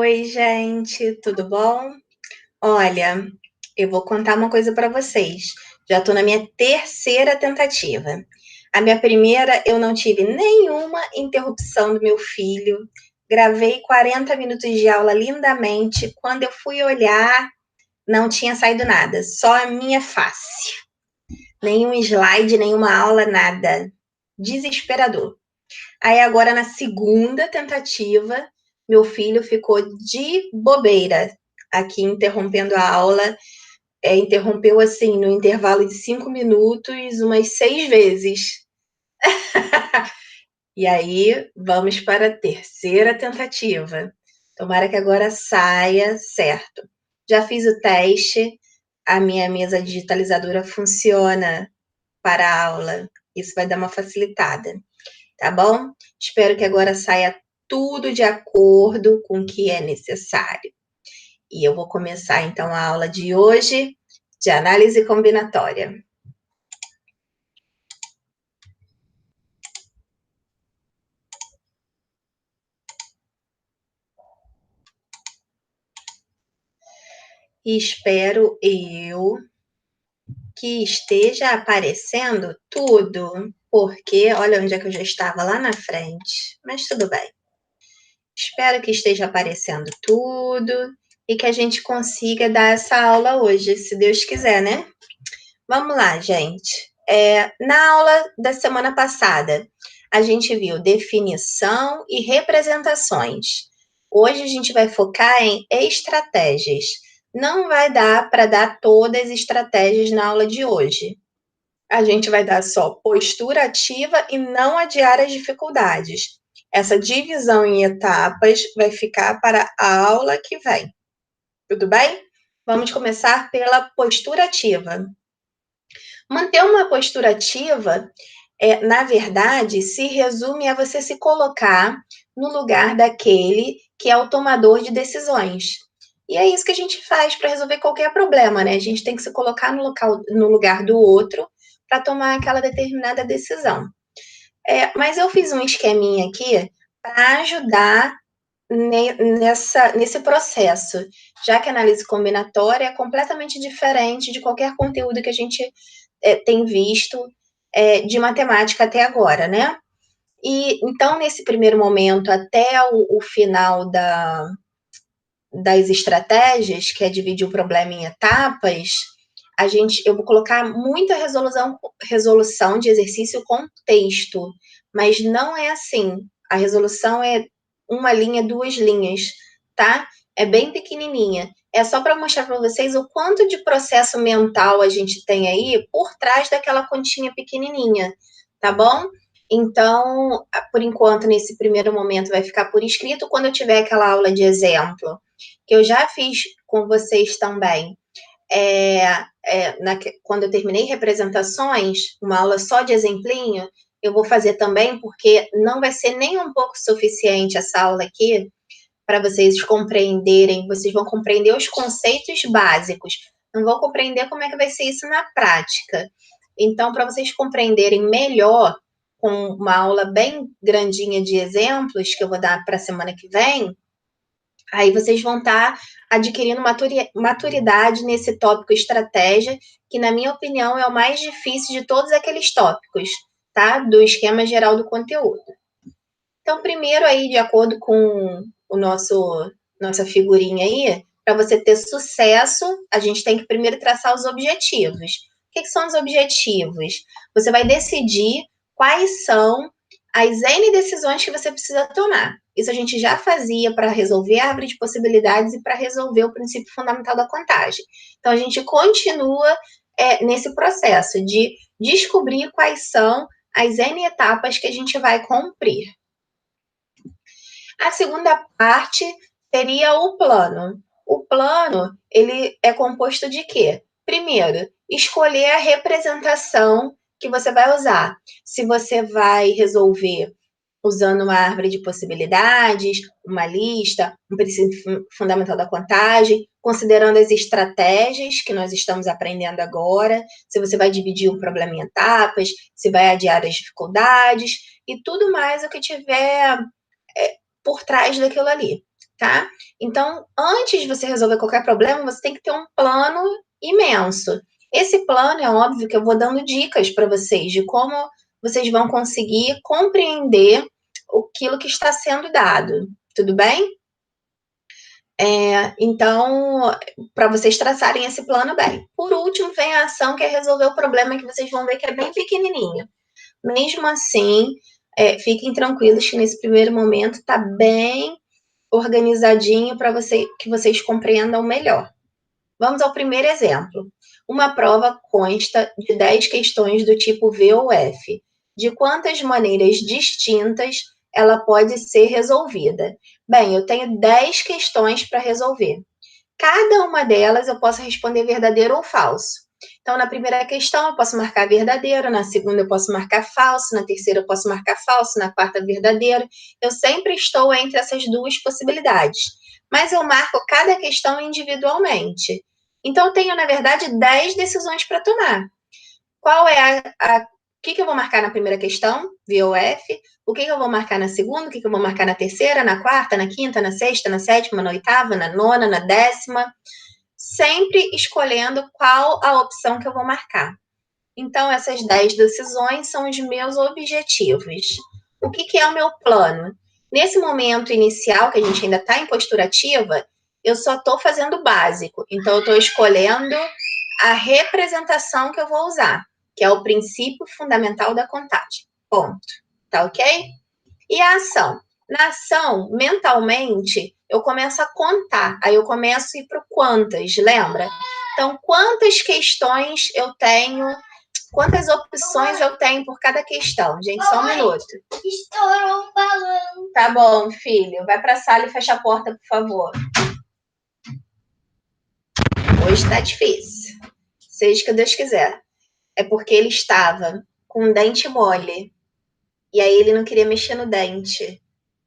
Oi, gente, tudo bom? Olha, eu vou contar uma coisa para vocês. Já estou na minha terceira tentativa. A minha primeira, eu não tive nenhuma interrupção do meu filho. Gravei 40 minutos de aula lindamente. Quando eu fui olhar, não tinha saído nada, só a minha face. Nenhum slide, nenhuma aula, nada. Desesperador. Aí agora na segunda tentativa, meu filho ficou de bobeira aqui interrompendo a aula, interrompeu assim no intervalo de 5 minutos umas 6 vezes. E aí vamos para a terceira tentativa. Tomara que agora saia certo. Já fiz o teste, a minha mesa digitalizadora funciona para a aula. Isso vai dar uma facilitada. Tá bom? Espero que agora saia tudo de acordo com o que é necessário. E eu vou começar então a aula de hoje de análise combinatória. E espero eu que esteja aparecendo tudo, porque olha onde é que eu já estava lá na frente, mas tudo bem. Espero que esteja aparecendo tudo e que a gente consiga dar essa aula hoje, se Deus quiser, né? Vamos lá, gente. Na aula da semana passada, a gente viu definição e representações. Hoje a gente vai focar em estratégias. Não vai dar para dar todas as estratégias na aula de hoje. A gente vai dar só postura ativa e não adiar as dificuldades. Essa divisão em etapas vai ficar para a aula que vem. Tudo bem? Vamos começar pela postura ativa. Manter uma postura ativa, na verdade, se resume a você se colocar no lugar daquele que é o tomador de decisões. E é isso que a gente faz para resolver qualquer problema, né? A gente tem que se colocar no lugar do outro para tomar aquela determinada decisão. Mas eu fiz um esqueminha aqui para ajudar nesse processo, já que a análise combinatória é completamente diferente de qualquer conteúdo que a gente tem visto de matemática até agora, né? E então, nesse primeiro momento, até o final das estratégias, que é dividir o problema em etapas, eu vou colocar muita resolução de exercício com texto, mas não é assim. A resolução é uma linha, 2 linhas, tá? É bem pequenininha. É só para mostrar para vocês o quanto de processo mental a gente tem aí por trás daquela continha pequenininha, tá bom? Então, por enquanto, nesse primeiro momento, vai ficar por escrito. Quando eu tiver aquela aula de exemplo, que eu já fiz com vocês também, quando eu terminei representações, uma aula só de exemplinho, eu vou fazer também, porque não vai ser nem um pouco suficiente essa aula aqui para vocês compreenderem, vocês vão compreender os conceitos básicos, não vão compreender como é que vai ser isso na prática. Então, para vocês compreenderem melhor, com uma aula bem grandinha de exemplos, que eu vou dar para a semana que vem, aí vocês vão estar adquirindo maturidade nesse tópico estratégia, que, na minha opinião, é o mais difícil de todos aqueles tópicos, tá? Do esquema geral do conteúdo. Então, primeiro aí, de acordo com nossa figurinha aí, para você ter sucesso, a gente tem que primeiro traçar os objetivos. O que são os objetivos? Você vai decidir quais são as N decisões que você precisa tomar. Isso a gente já fazia para resolver a árvore de possibilidades e para resolver o princípio fundamental da contagem. Então, a gente continua nesse processo de descobrir quais são as N etapas que a gente vai cumprir. A segunda parte seria o plano. O plano, ele é composto de quê? Primeiro, escolher a representação que você vai usar. Se você vai resolver usando uma árvore de possibilidades, uma lista, um princípio fundamental da contagem, considerando as estratégias que nós estamos aprendendo agora, se você vai dividir um problema em etapas, se vai adiar as dificuldades e tudo mais o que tiver por trás daquilo ali. tá? Então, antes de você resolver qualquer problema, você tem que ter um plano imenso. Esse plano, é óbvio que eu vou dando dicas para vocês de como vocês vão conseguir compreender aquilo que está sendo dado, tudo bem? Então, para vocês traçarem esse plano bem. Por último, vem a ação, que é resolver o problema, que vocês vão ver que é bem pequenininho. Mesmo assim, fiquem tranquilos que nesse primeiro momento está bem organizadinho para que vocês compreendam melhor. Vamos ao primeiro exemplo. Uma prova consta de 10 questões do tipo V ou F. De quantas maneiras distintas ela pode ser resolvida? Bem, eu tenho 10 questões para resolver. Cada uma delas eu posso responder verdadeiro ou falso. Então, na primeira questão, eu posso marcar verdadeiro, na segunda, eu posso marcar falso, na terceira, eu posso marcar falso, na quarta, verdadeiro. Eu sempre estou entre essas duas possibilidades. Mas eu marco cada questão individualmente. Então, eu tenho, na verdade, 10 decisões para tomar. Qual é o que eu vou marcar na primeira questão, V ou F? O que eu vou marcar na segunda? O que eu vou marcar na terceira, na quarta, na quinta, na sexta, na sétima, na oitava, na nona, na décima? Sempre escolhendo qual a opção que eu vou marcar. Então, essas 10 decisões são os meus objetivos. O que é o meu plano? Nesse momento inicial, que a gente ainda está em postura ativa, eu só estou fazendo o básico. Então, eu estou escolhendo a representação que eu vou usar, que é o princípio fundamental da contagem. Ponto. Tá ok? E a ação? Na ação, mentalmente, eu começo a contar. Aí eu começo a ir para o quantas, lembra? Então, quantas questões eu tenho, quantas opções eu tenho por cada questão? Gente, só um minuto. Estourou um balão. Tá bom, filho. Vai para a sala e fecha a porta, por favor. Hoje tá difícil. Seja o que Deus quiser. É porque ele estava com um dente mole. E aí ele não queria mexer no dente.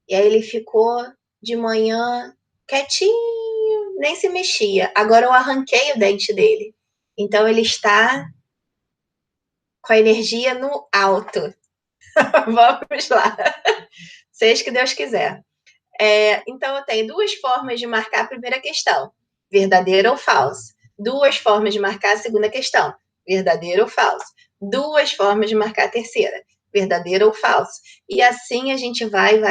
E aí ele ficou de manhã quietinho, nem se mexia. Agora eu arranquei o dente dele. Então ele está com a energia no alto. Vamos lá. Seja que Deus quiser. Então eu tenho duas formas de marcar a primeira questão: verdadeiro ou falso. Duas formas de marcar a segunda questão: verdadeiro ou falso. Duas formas de marcar a terceira: verdadeiro ou falso. E assim a gente vai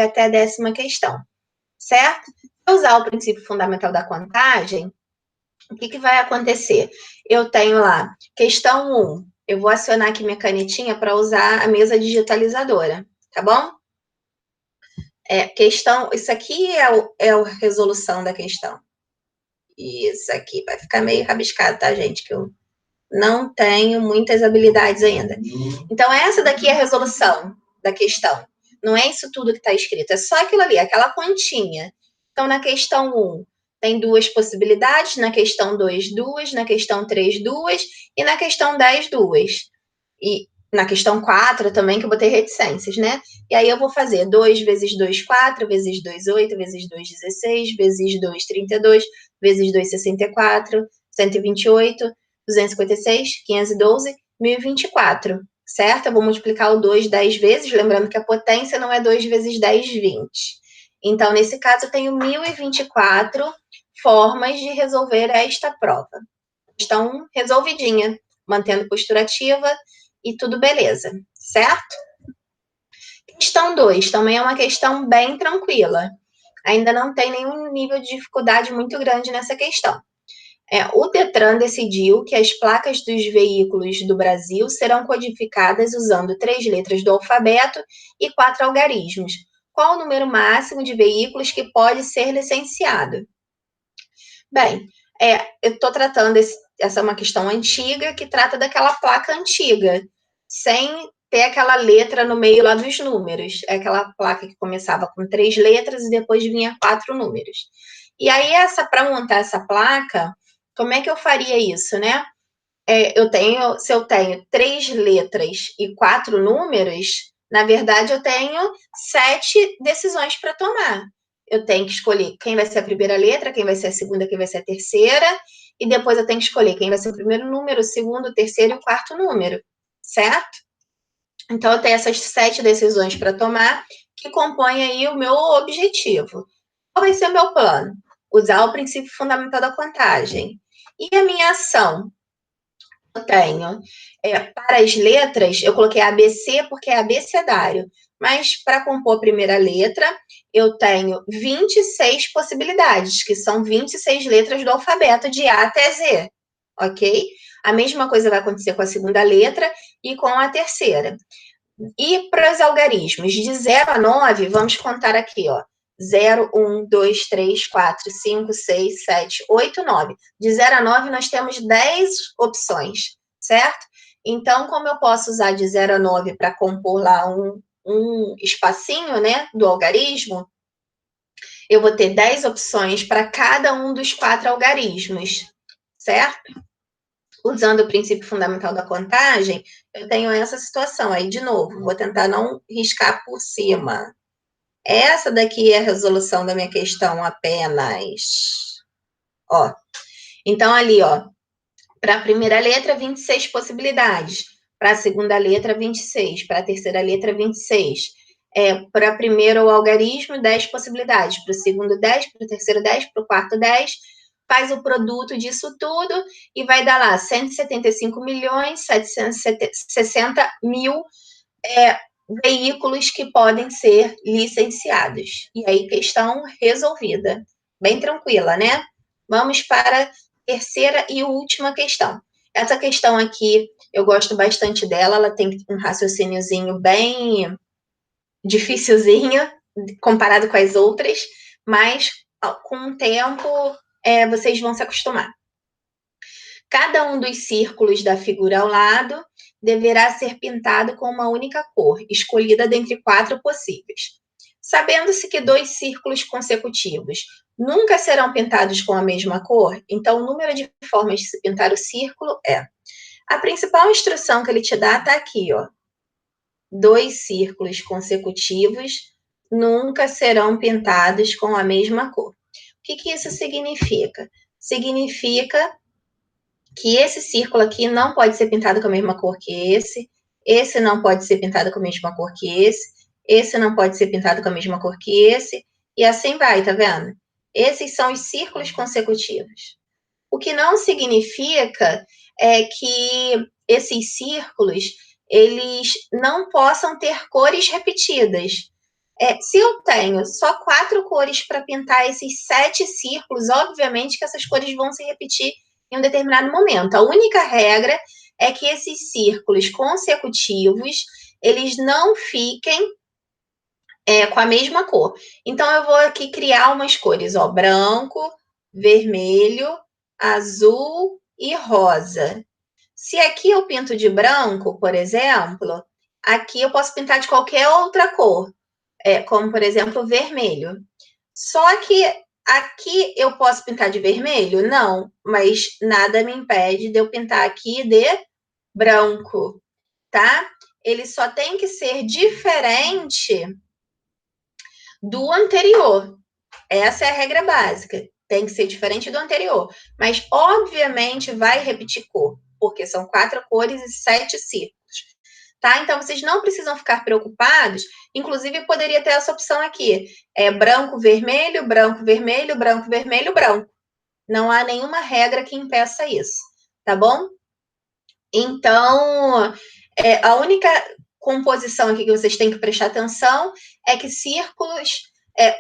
até a 10ª questão. Certo? Se eu usar o princípio fundamental da contagem, o que vai acontecer? Eu tenho lá, questão 1. Eu vou acionar aqui minha canetinha para usar a mesa digitalizadora, tá bom? Isso aqui é a resolução da questão. Isso aqui vai ficar meio rabiscado, tá, gente? Que eu não tenho muitas habilidades ainda. Então, essa daqui é a resolução da questão. Não é isso tudo que está escrito, é só aquilo ali, aquela continha. Então, na questão 1, tem duas possibilidades, na questão 2, duas, na questão 3, duas, e na questão 10, duas. E na questão 4 também, que eu botei reticências, né? E aí eu vou fazer 2 vezes 2, 4, vezes 2, 8, vezes 2, 16, vezes 2, 32, vezes 2, 64, 128, 256, 512, 1024, certo? Eu vou multiplicar o 2 10 vezes, lembrando que a potência não é 2 vezes 10, 20. Então, nesse caso, eu tenho 1024 formas de resolver esta prova. Estão resolvidinha, mantendo postura ativa e tudo beleza, certo? Questão 2, também é uma questão bem tranquila. Ainda não tem nenhum nível de dificuldade muito grande nessa questão. O Detran decidiu que as placas dos veículos do Brasil serão codificadas usando 3 letras do alfabeto e 4 algarismos. Qual o número máximo de veículos que pode ser licenciado? Bem, eu estou tratando, essa é uma questão antiga, que trata daquela placa antiga, sem ter aquela letra no meio lá dos números. É aquela placa que começava com 3 letras e depois vinha 4 números. E aí, para montar essa placa, como é que eu faria isso, né? Se eu tenho 3 letras e 4 números, na verdade, eu tenho 7 decisões para tomar. Eu tenho que escolher quem vai ser a primeira letra, quem vai ser a segunda, quem vai ser a terceira, e depois eu tenho que escolher quem vai ser o primeiro número, o segundo, o terceiro e o quarto número, certo? Então, eu tenho essas 7 decisões para tomar, que compõem aí o meu objetivo. vai ser o meu plano? Usar o princípio fundamental da contagem. E a minha ação? Eu tenho, para as letras, eu coloquei ABC porque é abecedário, mas para compor a primeira letra, eu tenho 26 possibilidades, que são 26 letras do alfabeto de A até Z, ok? A mesma coisa vai acontecer com a segunda letra e com a terceira. E para os algarismos, de 0 a 9, vamos contar aqui, ó. 0, 1, 2, 3, 4, 5, 6, 7, 8, 9. De 0 a 9, nós temos 10 opções, certo? Então, como eu posso usar de 0 a 9 para compor lá um espacinho, né, do algarismo, eu vou ter 10 opções para cada um dos 4 algarismos, certo? Usando o princípio fundamental da contagem, eu tenho essa situação. Aí, de novo, vou tentar não riscar por cima. Essa daqui é a resolução da minha questão apenas. Ó. Então, ali, ó, para a primeira letra, 26 possibilidades. Para a segunda letra, 26. Para a terceira letra, 26. Para o primeiro algarismo, 10 possibilidades. Para o segundo, 10. Para o terceiro, 10. Para o quarto, 10. Faz o produto disso tudo e vai dar lá 175.760.000 veículos que podem ser licenciados. E aí, questão resolvida. Bem tranquila, né? Vamos para a terceira e última questão. Essa questão aqui, eu gosto bastante dela, ela tem um raciocíniozinho bem dificilzinho comparado com as outras, mas com o tempo vocês vão se acostumar. Cada um dos círculos da figura ao lado deverá ser pintado com uma única cor, escolhida dentre 4 possíveis. Sabendo-se que 2 círculos consecutivos nunca serão pintados com a mesma cor, então o número de formas de se pintar o círculo é. A principal instrução que ele te dá está aqui, ó. 2 círculos consecutivos nunca serão pintados com a mesma cor. O que isso significa? Significa que esse círculo aqui não pode ser pintado com a mesma cor que esse não pode ser pintado com a mesma cor que esse não pode ser pintado com a mesma cor que esse, e assim vai, tá vendo? Esses são os círculos consecutivos. O que não significa que esses círculos, eles não possam ter cores repetidas. Se eu tenho só 4 cores para pintar esses 7 círculos, obviamente que essas cores vão se repetir em um determinado momento. A única regra é que esses círculos consecutivos, eles não fiquem com a mesma cor. Então, eu vou aqui criar umas cores, ó, branco, vermelho, azul e rosa. Se aqui eu pinto de branco, por exemplo, aqui eu posso pintar de qualquer outra cor, como, por exemplo, vermelho. Só que aqui eu posso pintar de vermelho? Não, mas nada me impede de eu pintar aqui de branco, tá? Ele só tem que ser diferente do anterior. Essa é a regra básica. Tem que ser diferente do anterior. Mas, obviamente, vai repetir cor, porque são 4 cores e 7 círculos. Tá? Então, vocês não precisam ficar preocupados. Inclusive, poderia ter essa opção aqui. Branco, vermelho, branco, vermelho, branco, vermelho, branco. Não há nenhuma regra que impeça isso. Tá bom? Então, a única composição aqui que vocês têm que prestar atenção é que círculos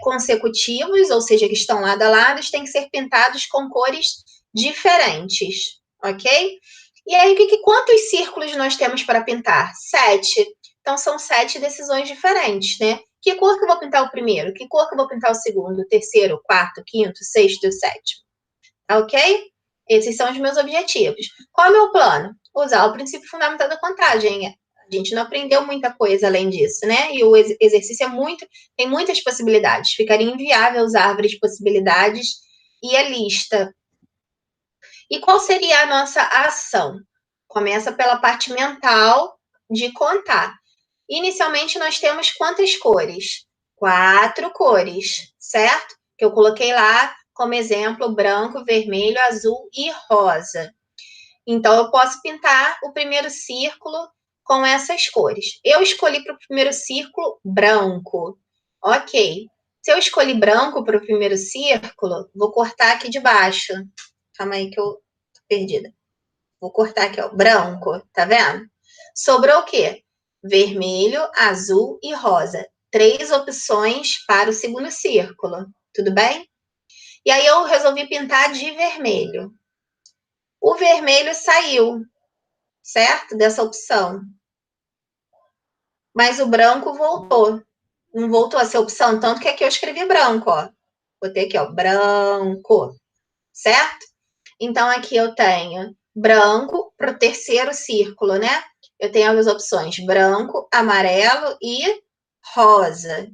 consecutivos, ou seja, que estão lado a lado, têm que ser pintados com cores diferentes, ok? E aí, quantos círculos nós temos para pintar? 7. Então, são 7 decisões diferentes, né? Que cor que eu vou pintar o primeiro? Que cor que eu vou pintar o segundo, o terceiro, o quarto, o quinto, o sexto e o sétimo? Ok? Esses são os meus objetivos. Qual é o meu plano? Usar o princípio fundamental da contagem. A gente não aprendeu muita coisa além disso, né? E o exercício tem muitas possibilidades. Ficaria inviável usar a árvore de possibilidades e a lista. E qual seria a nossa ação? Começa pela parte mental de contar. Inicialmente, nós temos quantas cores? 4 cores, certo? Que eu coloquei lá como exemplo branco, vermelho, azul e rosa. Então, eu posso pintar o primeiro círculo com essas cores. Eu escolhi para o primeiro círculo branco. Ok. Se eu escolhi branco para o primeiro círculo, vou cortar aqui de baixo. Calma aí que eu tô perdida. Vou cortar aqui, ó, branco, tá vendo? Sobrou o quê? Vermelho, azul e rosa. 3 opções para o segundo círculo, tudo bem? E aí eu resolvi pintar de vermelho. O vermelho saiu, certo? Dessa opção. Mas o branco voltou. Não voltou a ser opção, tanto que aqui eu escrevi branco, ó. Botei aqui, ó, branco, certo? Então aqui eu tenho branco para o terceiro círculo, né? Eu tenho as opções branco, amarelo e rosa.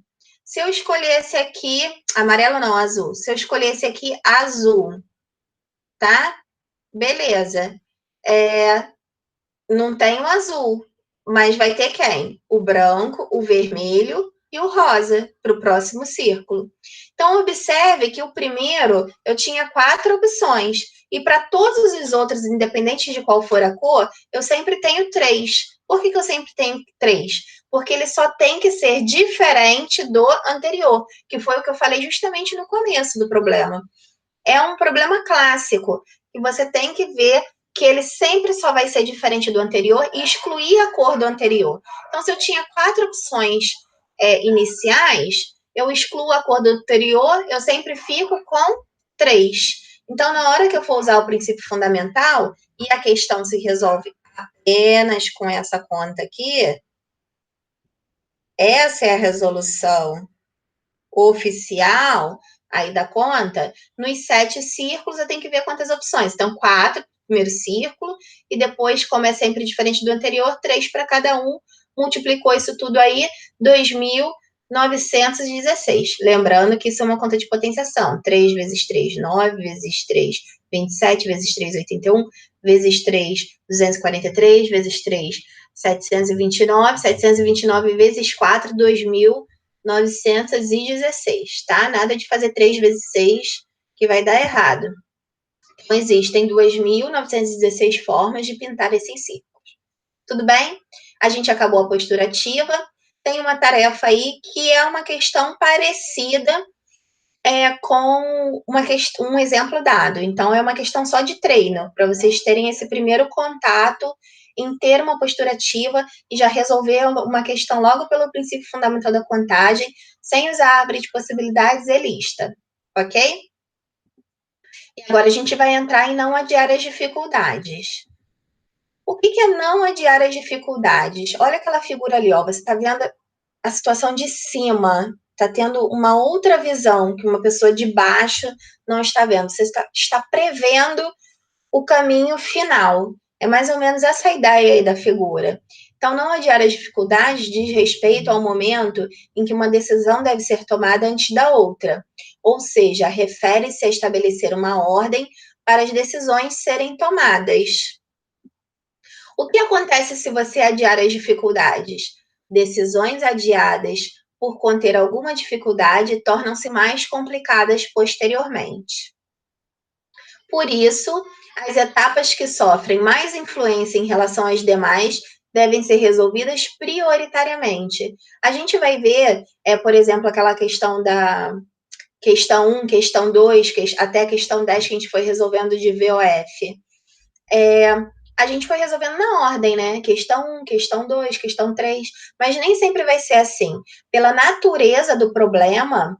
Se eu escolhesse aqui, amarelo não, azul. Se eu escolhesse aqui azul, tá? Beleza. Não tem o azul, mas vai ter quem? O branco, o vermelho e o rosa para o próximo círculo. Então, observe que o primeiro eu tinha 4 opções, e para todos os outros, independente de qual for a cor, eu sempre tenho 3. Por que eu sempre tenho 3? Porque ele só tem que ser diferente do anterior, que foi o que eu falei justamente no começo do problema. É um problema clássico, que você tem que ver que ele sempre só vai ser diferente do anterior e excluir a cor do anterior. Então, se eu tinha 4 opções iniciais, eu excluo a cor do anterior, eu sempre fico com 3. Então, na hora que eu for usar o princípio fundamental e a questão se resolve apenas com essa conta aqui, essa é a resolução oficial aí da conta, nos 7 círculos eu tenho que ver quantas opções. Então, 4 primeiro círculo, e depois, como é sempre diferente do anterior, 3 para cada um, multiplicou isso tudo aí, 2.916. Lembrando que isso é uma conta de potenciação. 3 vezes 3, 9 vezes 3, 27 vezes 3, 81, vezes 3, 243, vezes 3, 729, 729 vezes 4, 2.916, tá? Nada de fazer 3 vezes 6, que vai dar errado. Então, existem 2.916 formas de pintar esses círculos. Tudo bem? A gente acabou a postura ativa. Tem uma tarefa aí que é uma questão parecida com um exemplo dado. Então, é uma questão só de treino, para vocês terem esse primeiro contato em ter uma postura ativa e já resolver uma questão logo pelo princípio fundamental da contagem, sem usar a árvore de possibilidades e lista, ok? E agora a gente vai entrar em não adiar as dificuldades. O que é não adiar as dificuldades? Olha aquela figura ali, ó, você está vendo a situação de cima, está tendo uma outra visão que uma pessoa de baixo não está vendo. Você está prevendo o caminho final. É mais ou menos essa a ideia aí da figura. Então, não adiar as dificuldades diz respeito ao momento em que uma decisão deve ser tomada antes da outra. Ou seja, refere-se a estabelecer uma ordem para as decisões serem tomadas. O que acontece se você adiar as dificuldades? Decisões adiadas por conter alguma dificuldade tornam-se mais complicadas posteriormente. Por isso, as etapas que sofrem mais influência em relação às demais devem ser resolvidas prioritariamente. A gente vai ver, por exemplo, aquela questão da questão 1, questão 2, até a questão 10 que a gente foi resolvendo de VOF. A gente foi resolvendo na ordem, né? Questão 1, questão 2, questão 3, mas nem sempre vai ser assim. Pela natureza do problema,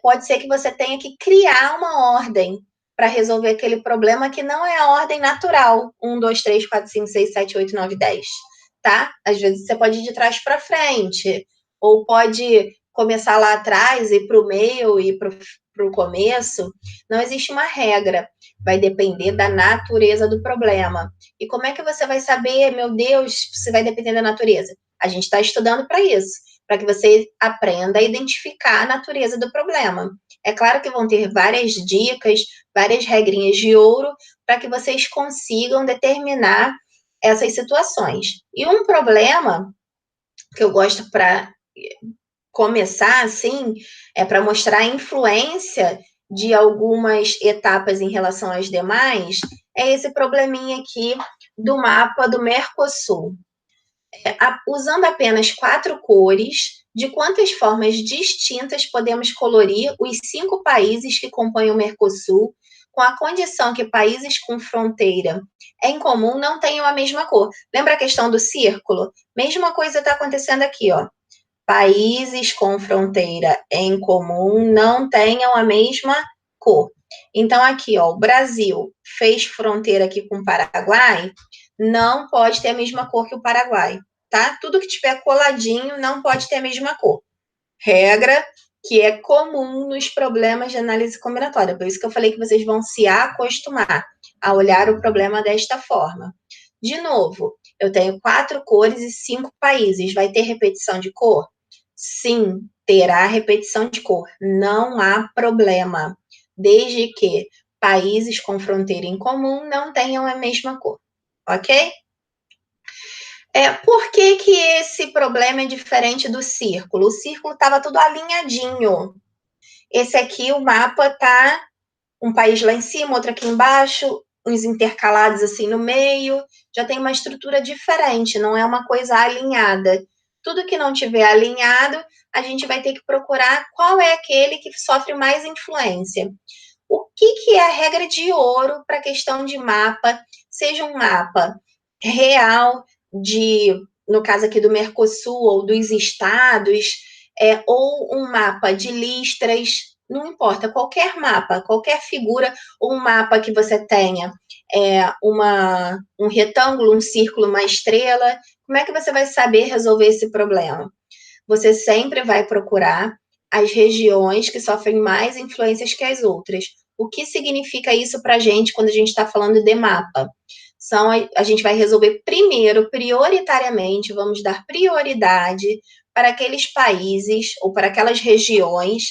pode ser que você tenha que criar uma ordem para resolver aquele problema que não é a ordem natural. 1, 2, 3, 4, 5, 6, 7, 8, 9, 10. Tá? Às vezes você pode ir de trás para frente, ou pode começar lá atrás, ir para o meio, ir para o começo. Não existe uma regra. Vai depender da natureza do problema. E como é que você vai saber, meu Deus, se vai depender da natureza? A gente está estudando para isso, para que você aprenda a identificar a natureza do problema. É claro que vão ter várias dicas, várias regrinhas de ouro, para que vocês consigam determinar essas situações. E um problema que eu gosto para começar assim, é para mostrar a influência de algumas etapas em relação às demais, é esse probleminha aqui do mapa do Mercosul. Usando apenas 4 cores, De quantas formas distintas podemos colorir os 5 países que compõem o Mercosul, com a condição que países com fronteira em comum não tenham a mesma cor? Lembra a questão do círculo? Mesma coisa está acontecendo aqui, ó. Países com fronteira em comum não tenham a mesma cor. Então, aqui, ó, o Brasil fez fronteira aqui com o Paraguai, não pode ter a mesma cor que o Paraguai, tá? Tudo que tiver coladinho não pode ter a mesma cor. Regra que é comum nos problemas de análise combinatória. Por isso que eu falei que vocês vão se acostumar a olhar o problema desta forma. De novo, eu tenho 4 cores e 5 países. Vai ter repetição de cor? Sim, terá repetição de cor. Não há problema. Desde que países com fronteira em comum não tenham a mesma cor. Ok? Por que esse problema é diferente do círculo? O círculo estava tudo alinhadinho. Esse aqui, o mapa tá um país lá em cima, outro aqui embaixo, uns intercalados assim no meio. Já tem uma estrutura diferente, não é uma coisa alinhada. Tudo que não tiver alinhado, a gente vai ter que procurar qual é aquele que sofre mais influência. O que é a regra de ouro para a questão de mapa, seja um mapa real no caso aqui do Mercosul ou dos estados, ou um mapa de listras, não importa, qualquer mapa, qualquer figura, ou um mapa que você tenha um retângulo, um círculo, uma estrela, como é que você vai saber resolver esse problema? Você sempre vai procurar as regiões que sofrem mais influências que as outras. O que significa isso para a gente quando a gente está falando de mapa? A gente vai resolver primeiro, prioritariamente, vamos dar prioridade para aqueles países ou para aquelas regiões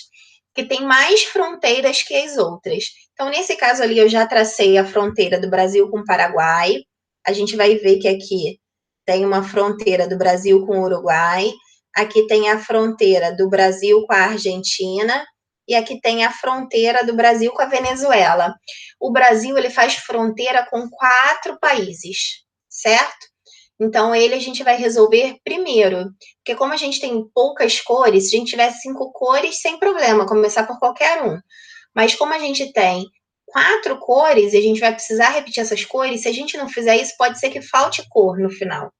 que têm mais fronteiras que as outras. Então, nesse caso ali, eu já tracei a fronteira do Brasil com o Paraguai. A gente vai ver que aqui tem uma fronteira do Brasil com o Uruguai. Aqui tem a fronteira do Brasil com a Argentina e aqui tem a fronteira do Brasil com a Venezuela. O Brasil, ele faz fronteira com 4 países, certo? Então, ele a gente vai resolver primeiro, porque como a gente tem poucas cores, se a gente tivesse 5 cores, sem problema, começar por qualquer um. Mas como a gente tem 4 cores e a gente vai precisar repetir essas cores, se a gente não fizer isso, pode ser que falte cor no final.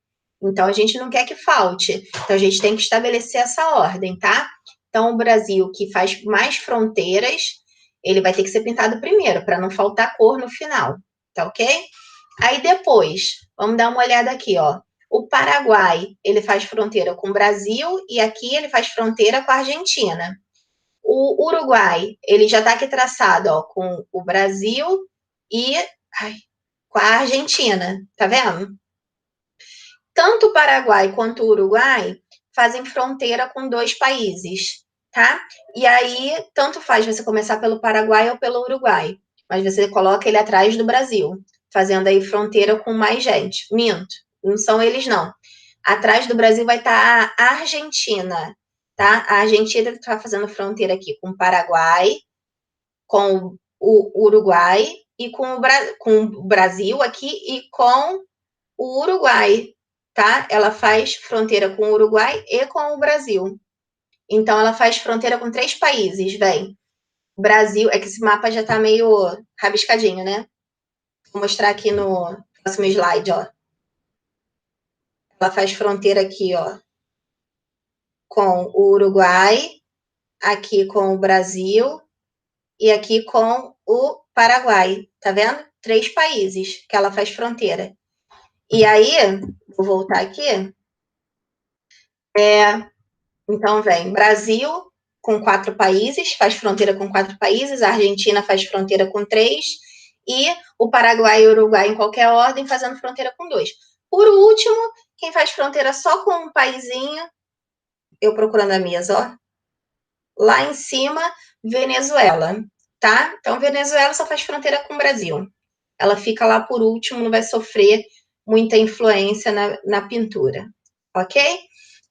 Então, a gente não quer que falte. Então, a gente tem que estabelecer essa ordem, tá? Então, o Brasil, que faz mais fronteiras, ele vai ter que ser pintado primeiro, para não faltar cor no final, tá ok? Aí, depois, vamos dar uma olhada aqui, ó. O Paraguai, ele faz fronteira com o Brasil e aqui ele faz fronteira com a Argentina. O Uruguai, ele já está aqui traçado, ó, com o Brasil e com a Argentina, tá vendo? Tanto o Paraguai quanto o Uruguai fazem fronteira com 2 países, tá? E aí, tanto faz você começar pelo Paraguai ou pelo Uruguai, mas você coloca ele atrás do Brasil, fazendo aí fronteira com mais gente. Minto, não são eles não. Atrás do Brasil vai estar a Argentina, tá? A Argentina está fazendo fronteira aqui com o Paraguai, com o Uruguai e com o Brasil aqui e com o Uruguai, tá? Ela faz fronteira com o Uruguai e com o Brasil. Então, ela faz fronteira com 3 países, vem. Brasil, é que esse mapa já tá meio rabiscadinho, né? Vou mostrar aqui no próximo slide, ó. Ela faz fronteira aqui, ó, com o Uruguai, aqui com o Brasil e aqui com o Paraguai, tá vendo? 3 países que ela faz fronteira. E aí, vou voltar aqui. Então, vem Brasil com 4 países, faz fronteira com 4 países, a Argentina faz fronteira com 3, e o Paraguai e o Uruguai, em qualquer ordem, fazendo fronteira com 2. Por último, quem faz fronteira só com um paizinho, eu procurando a minhas, ó, lá em cima, Venezuela, tá? Então, Venezuela só faz fronteira com o Brasil. Ela fica lá por último, não vai sofrer muita influência na pintura, ok?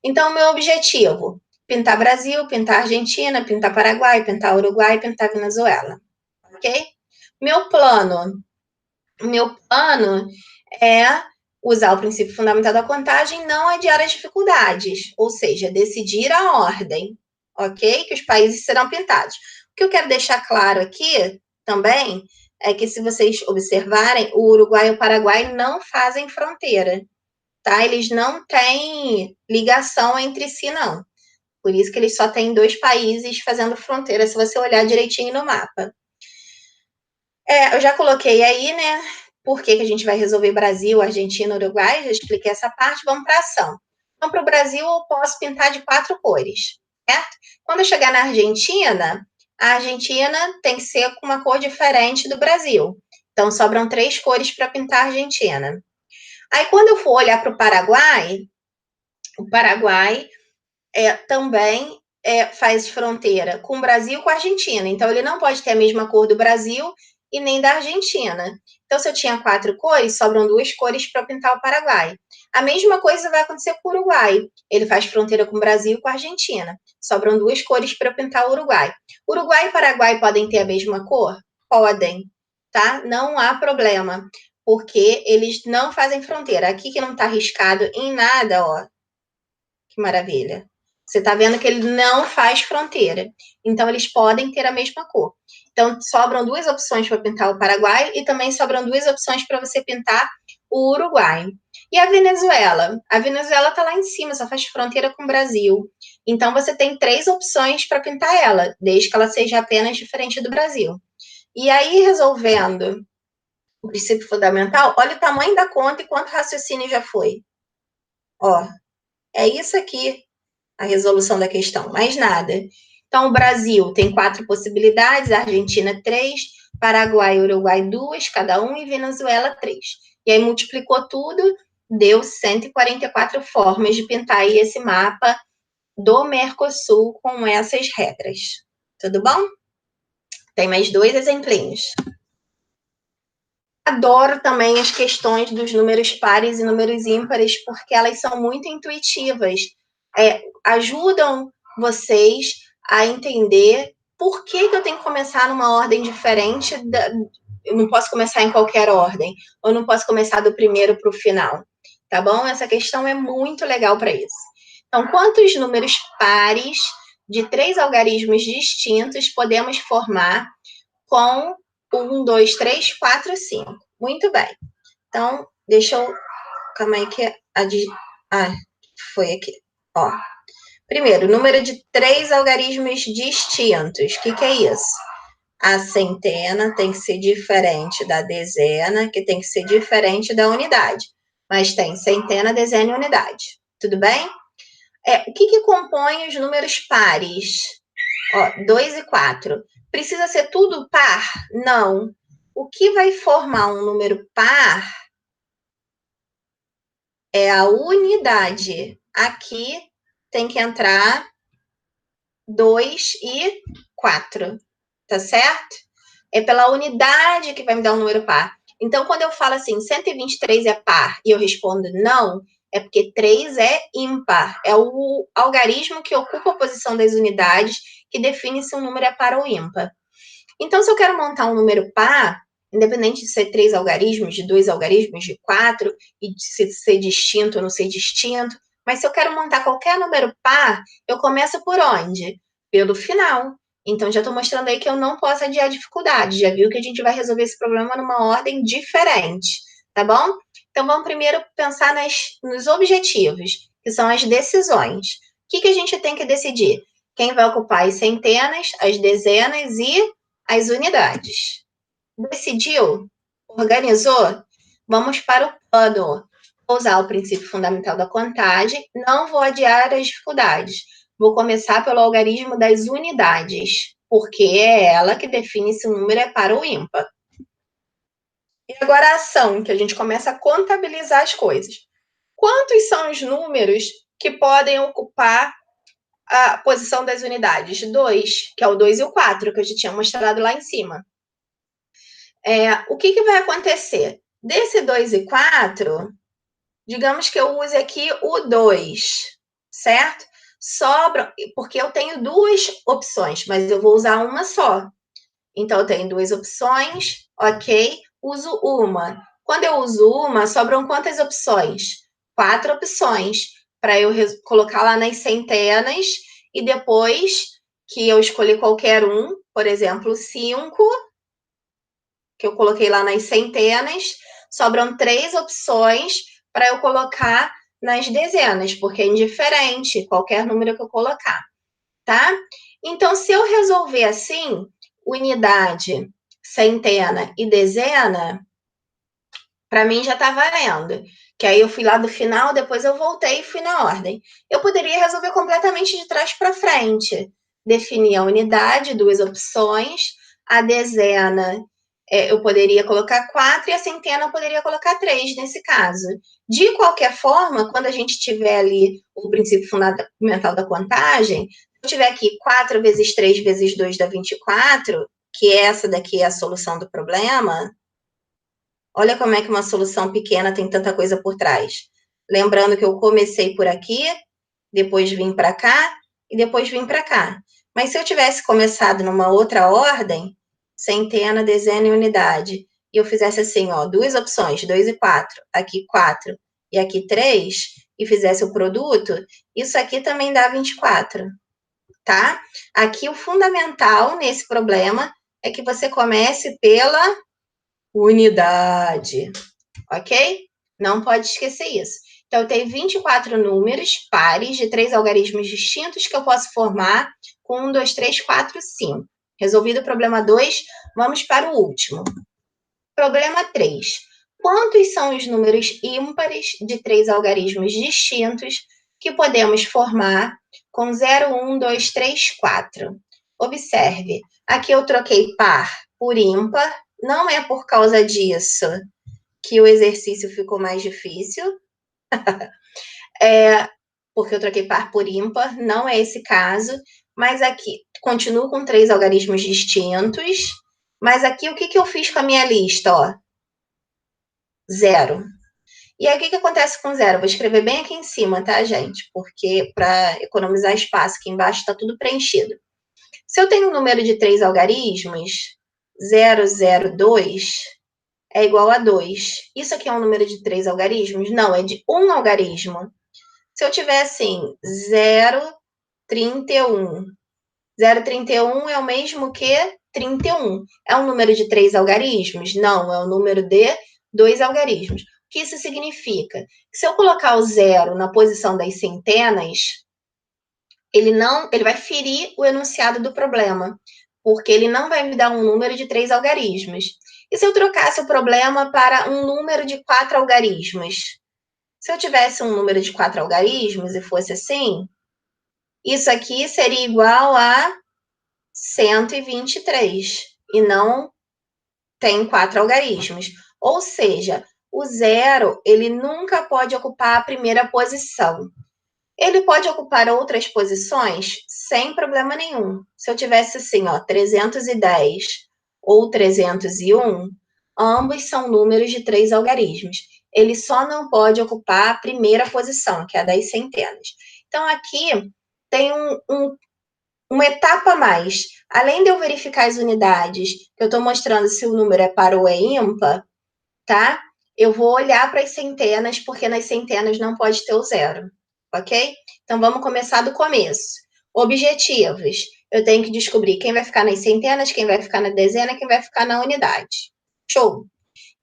Então, meu objetivo, pintar Brasil, pintar Argentina, pintar Paraguai, pintar Uruguai, pintar Venezuela, ok? Meu plano é usar o princípio fundamental da contagem, não adiar as dificuldades, ou seja, decidir a ordem, ok? Que os países serão pintados. O que eu quero deixar claro aqui também é que, se vocês observarem, o Uruguai e o Paraguai não fazem fronteira, tá? Eles não têm ligação entre si, não. Por isso que eles só têm 2 países fazendo fronteira, se você olhar direitinho no mapa. Eu já coloquei aí, né? Por que a gente vai resolver Brasil, Argentina, Uruguai? Já expliquei essa parte. Vamos para a ação. Então, para o Brasil, eu posso pintar de 4 cores, certo? Quando eu chegar na Argentina, a Argentina tem que ser com uma cor diferente do Brasil. Então, sobram 3 cores para pintar a Argentina. Aí, quando eu for olhar para o Paraguai também faz fronteira com o Brasil e com a Argentina. Então, ele não pode ter a mesma cor do Brasil e nem da Argentina. Então, se eu tinha 4 cores, sobram 2 cores para pintar o Paraguai. A mesma coisa vai acontecer com o Uruguai. Ele faz fronteira com o Brasil e com a Argentina. Sobram 2 cores para pintar o Uruguai. Uruguai e Paraguai podem ter a mesma cor? Podem, tá? Não há problema, porque eles não fazem fronteira. Aqui que não está arriscado em nada, ó. Que maravilha. Você está vendo que ele não faz fronteira. Então, eles podem ter a mesma cor. Então, sobram 2 opções para pintar o Paraguai e também sobram 2 opções para você pintar o Uruguai. E a Venezuela? A Venezuela está lá em cima, só faz fronteira com o Brasil. Então, você tem 3 opções para pintar ela, desde que ela seja apenas diferente do Brasil. E aí, resolvendo o princípio fundamental, olha o tamanho da conta e quanto raciocínio já foi. Ó, é isso aqui a resolução da questão, mais nada. Então, o Brasil tem 4 possibilidades, a Argentina 3, Paraguai e Uruguai 2, cada um, e Venezuela 3. E aí multiplicou tudo, deu 144 formas de pintar aí esse mapa do Mercosul com essas regras. Tudo bom? Tem mais 2 exemplinhos. Adoro também as questões dos números pares e números ímpares, porque elas são muito intuitivas. Ajudam vocês a entender por que eu tenho que começar numa ordem diferente. Eu não posso começar em qualquer ordem, ou não posso começar do primeiro para o final, tá bom? Essa questão é muito legal para isso. Então, quantos números pares de 3 algarismos distintos podemos formar com 1, 2, 3, 4, 5? Muito bem. Então, deixa eu... Calma aí que... foi aqui. Ó. Primeiro, número de 3 algarismos distintos. O que é isso? A centena tem que ser diferente da dezena, que tem que ser diferente da unidade. Mas tem centena, dezena e unidade. Tudo bem? O que compõe os números pares? Ó, 2 e 4. Precisa ser tudo par? Não. O que vai formar um número par é a unidade. Aqui tem que entrar 2 e 4, tá certo? É pela unidade que vai me dar um número par. Então, quando eu falo assim, 123 é par, e eu respondo não, é porque 3 é ímpar. É o algarismo que ocupa a posição das unidades que define se um número é par ou ímpar. Então, se eu quero montar um número par, independente de ser 3 algarismos, de 2 algarismos, de 4, e de ser distinto ou não ser distinto, mas se eu quero montar qualquer número par, eu começo por onde? Pelo final. Então, já estou mostrando aí que eu não posso adiar dificuldade. Já viu que a gente vai resolver esse problema numa ordem diferente, tá bom? Então, vamos primeiro pensar nos objetivos, que são as decisões. O que a gente tem que decidir? Quem vai ocupar as centenas, as dezenas e as unidades. Decidiu? Organizou? Vamos para o plano. Vou usar o princípio fundamental da contagem, não vou adiar as dificuldades. Vou começar pelo algarismo das unidades, porque é ela que define se o número é par ou ímpar. E agora a ação, que a gente começa a contabilizar as coisas. Quantos são os números que podem ocupar a posição das unidades? 2, que é o 2 e o 4, que eu já tinha mostrado lá em cima. O que vai acontecer? Desse 2 e 4, digamos que eu use aqui o 2, certo? Sobra, porque eu tenho 2 opções, mas eu vou usar uma só. Então, eu tenho 2 opções, ok? Uso uma. Quando eu uso uma, sobram quantas opções? 4 opções, para eu colocar lá nas centenas, e depois que eu escolhi qualquer um, por exemplo, 5, que eu coloquei lá nas centenas, sobram 3 opções para eu colocar nas dezenas, porque é indiferente qualquer número que eu colocar, tá? Então, se eu resolver assim, unidade, centena e dezena, para mim já tá valendo. Que aí eu fui lá do final, depois eu voltei e fui na ordem. Eu poderia resolver completamente de trás para frente. Definir a unidade, 2 opções, a dezena eu poderia colocar 4 e a centena eu poderia colocar 3 nesse caso. De qualquer forma, quando a gente tiver ali o princípio fundamental da contagem, se eu tiver aqui 4 vezes 3 vezes 2 dá 24, que essa daqui é a solução do problema, olha como é que uma solução pequena tem tanta coisa por trás. Lembrando que eu comecei por aqui, depois vim para cá e depois vim para cá. Mas se eu tivesse começado numa outra ordem, centena, dezena e unidade, e eu fizesse assim, ó, 2 opções, 2 e 4, aqui 4 e aqui 3, e fizesse o produto, isso aqui também dá 24, tá? Aqui o fundamental nesse problema é que você comece pela unidade, ok? Não pode esquecer isso. Então, eu tenho 24 números pares de 3 algarismos distintos que eu posso formar com 1, 2, 3, 4, 5. Resolvido o problema 2, vamos para o último. Problema 3. Quantos são os números ímpares de 3 algarismos distintos que podemos formar com 0, 1, 2, 3, 4? Observe, aqui eu troquei par por ímpar, não é por causa disso que o exercício ficou mais difícil, porque eu troquei par por ímpar, não é esse caso, mas aqui continuo com 3 algarismos distintos, mas aqui o que eu fiz com a minha lista, ó? 0. E aí o que acontece com 0? Vou escrever bem aqui em cima, tá, gente? Porque para economizar espaço, aqui embaixo está tudo preenchido. Se eu tenho um número de 3 algarismos, 002 é igual a 2. Isso aqui é um número de 3 algarismos? Não, é de um algarismo. Se eu tiver assim, 0,31. 0,31 é o mesmo que 31. É um número de 3 algarismos? Não, é um número de 2 algarismos. O que isso significa? Que se eu colocar o 0 na posição das centenas, ele vai ferir o enunciado do problema, porque ele não vai me dar um número de 3 algarismos. E se eu trocasse o problema para um número de 4 algarismos? Se eu tivesse um número de 4 algarismos e fosse assim, isso aqui seria igual a 123, e não tem 4 algarismos. Ou seja, o 0, ele nunca pode ocupar a primeira posição. Ele pode ocupar outras posições sem problema nenhum. Se eu tivesse assim, ó, 310 ou 301, ambos são números de 3 algarismos. Ele só não pode ocupar a primeira posição, que é a das centenas. Então, aqui tem uma etapa a mais. Além de eu verificar as unidades, que eu estou mostrando se o número é par ou é ímpar, tá? Eu vou olhar para as centenas, porque nas centenas não pode ter o 0, ok? Então, vamos começar do começo. Objetivos. Eu tenho que descobrir quem vai ficar nas centenas, quem vai ficar na dezena, quem vai ficar na unidade. Show!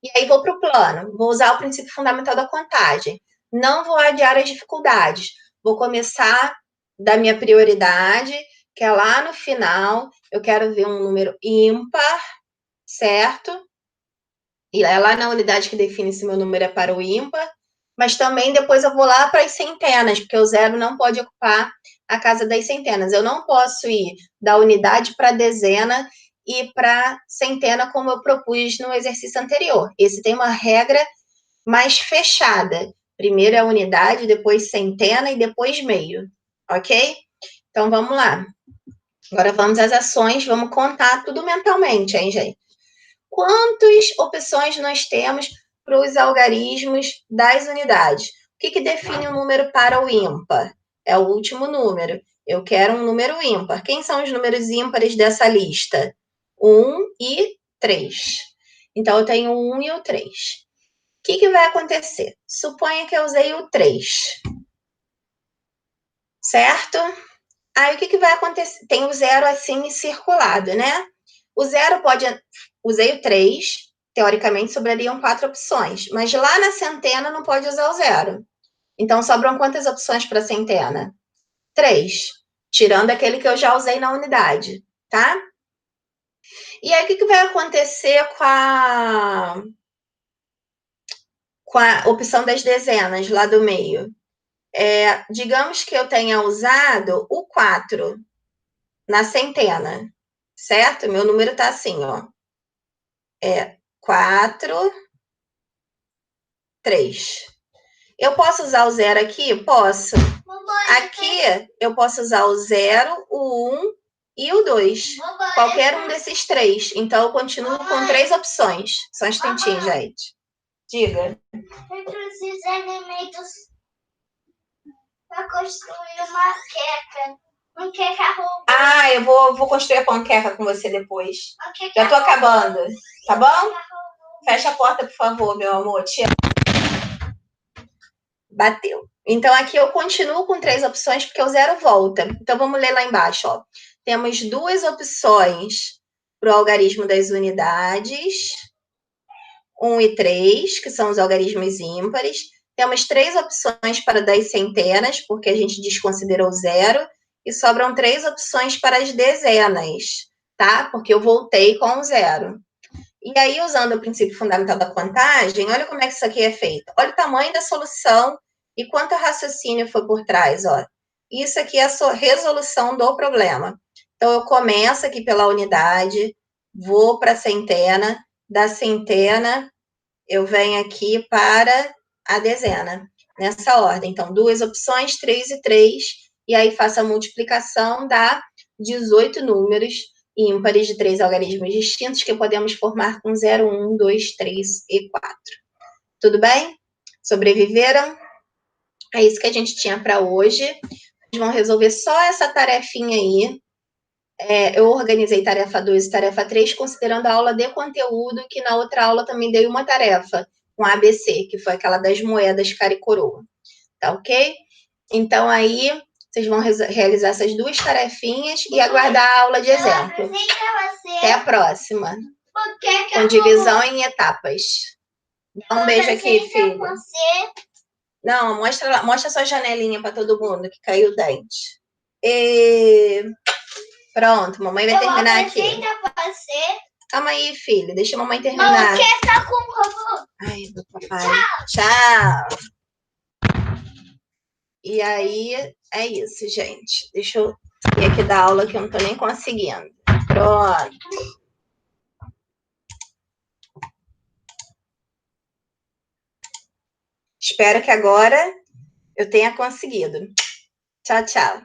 E aí, vou para o plano. Vou usar o princípio fundamental da contagem. Não vou adiar as dificuldades. Vou começar da minha prioridade, que é lá no final. Eu quero ver um número ímpar, certo? E é lá na unidade que define se meu número é par ou ímpar, mas também depois eu vou lá para as centenas, porque o 0 não pode ocupar a casa das centenas. Eu não posso ir da unidade para a dezena e para centena, como eu propus no exercício anterior. Esse tem uma regra mais fechada. Primeiro é a unidade, depois centena e depois meio, ok? Então, vamos lá. Agora vamos às ações, vamos contar tudo mentalmente, hein, gente? Quantas opções nós temos para os algarismos das unidades? O que define o número par ou ímpar? É o último número. Eu quero um número ímpar. Quem são os números ímpares dessa lista? 1 e 3. Então, eu tenho o 1 e o 3. que vai acontecer? Suponha que eu usei o 3. Certo? Aí, o que vai acontecer? Tem o 0 assim circulado, né? O 0 pode... Usei o 3, teoricamente sobrariam 4 opções, mas lá na centena não pode usar o 0. Então, sobram quantas opções para a centena? 3, tirando aquele que eu já usei na unidade, tá? E aí, o que vai acontecer com a opção das dezenas lá do meio? Digamos que eu tenha usado o 4 na centena, certo? Meu número está assim, ó. 4, 3. Eu posso usar o 0 aqui? Posso. Aqui eu posso usar o 0, o 1 e o 2. Qualquer um desses 3. Então eu continuo com 3 opções. Só um instantinho, gente. Diga. Eu preciso de elementos para construir uma queca. Eu vou construir a panqueca com você depois. Já tô acabando, tá bom? Fecha a porta, por favor, meu amor. Te amo. Bateu. Então, aqui eu continuo com 3 opções, porque o 0 volta. Então, vamos ler lá embaixo, ó. Temos 2 opções para o algarismo das unidades, 1 e 3, que são os algarismos ímpares. Temos 3 opções para das centenas, porque a gente desconsiderou o 0. E sobram 3 opções para as dezenas, tá? Porque eu voltei com o 0. E aí, usando o princípio fundamental da contagem, olha como é que isso aqui é feito. Olha o tamanho da solução e quanto raciocínio foi por trás, ó. Isso aqui é a resolução do problema. Então, eu começo aqui pela unidade, vou para a centena, da centena eu venho aqui para a dezena, nessa ordem. Então, 2 opções, 3 e 3, e aí faço a multiplicação, dá 18 números ímpares de 3 algarismos distintos que podemos formar com 0, 1, 2, 3 e 4. Tudo bem? Sobreviveram? É isso que a gente tinha para hoje. Vocês vão resolver só essa tarefinha aí. Eu organizei tarefa 2 e tarefa 3, considerando a aula de conteúdo, que na outra aula também dei uma tarefa com ABC, que foi aquela das moedas cara e coroa. Tá ok? Então, aí, vocês vão realizar essas 2 tarefinhas e aguardar a aula de exemplo. Até a próxima. Com divisão em etapas. Dá um beijo aqui, filho. Não, mostra sua janelinha para todo mundo, que caiu o dente. Pronto, mamãe vai terminar aqui. Calma aí, filho. Deixa a mamãe terminar. Mamãe, quer estar com o robô? Ai, meu papai. Tchau. E aí, é isso, gente. Deixa eu ir aqui dar aula que eu não tô nem conseguindo. Pronto. Espero que agora eu tenha conseguido. Tchau, tchau.